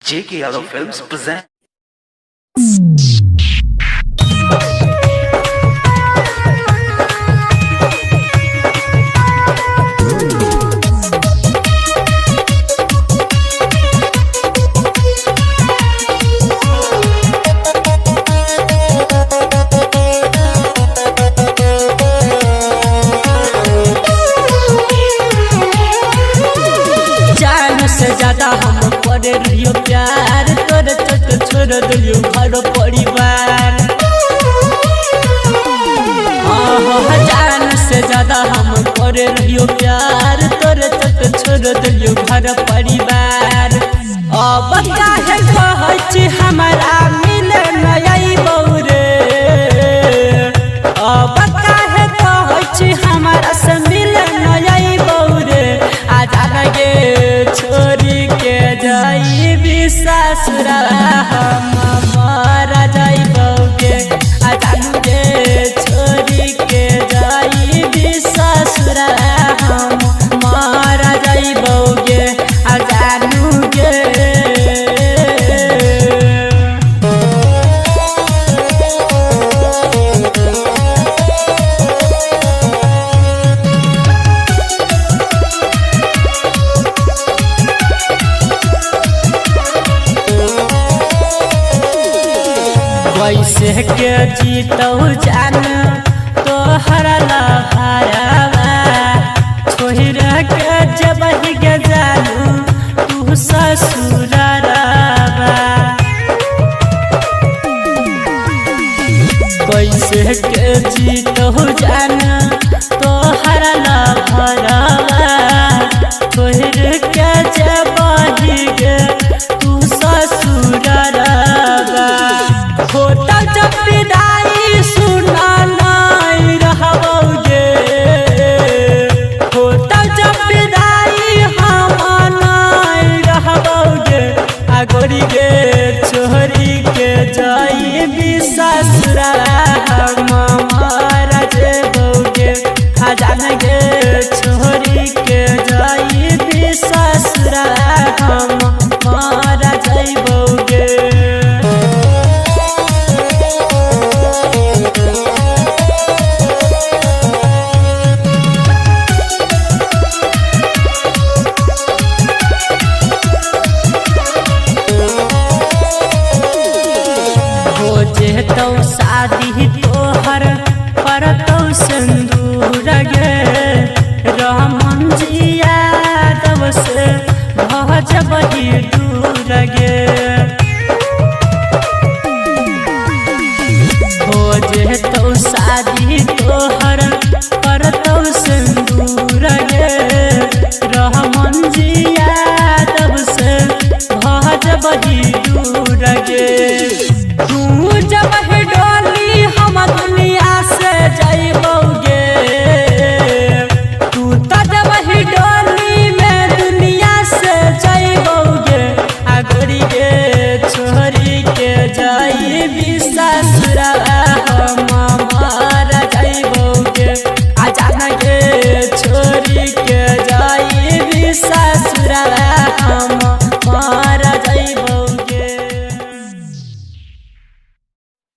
J.K. Yadav Films present. ज्यादा हम करे रहियो प्यार तोरे चोट छोड़ दिलियो घर परिवार। जान से ज्यादा हम करे रहियो प्यार तोरे चोट छोड़ दिलियो घर परिवार। अब काहे कहै छी हमरा मिले नई बौरे, अब काहे कहै छी हमरा से मिले नई बौरे। आजा लगे छोरी के जाई ससुरा हम मारा जाइबोगे। आजा लगे छोरी के जाई ससुरा हम मारा जाइबोगे। आजा लगे वैसे के जीतौ जान तोहर लहरवा छोड़ के जब के जानू तू ससुरवा। वैसे के जीतौ जान तोहर लहरवा छोड़ के जब के तू ससुरवा। होटल जब विदाई सुना नहीं रहबोगे, होटल जब विदाई हम नहीं रहबोगे। आगोरी गे छोरी के जाई ससुरा हम मारा जेबोगे। जान गे छोरी के जाई ससुरा हम मारा जेबोगे। तो शादी तोहर परतौ सिंदूर गे रहमन जी यादव से भजबही दूर गे। हो जे तो शादी तोहर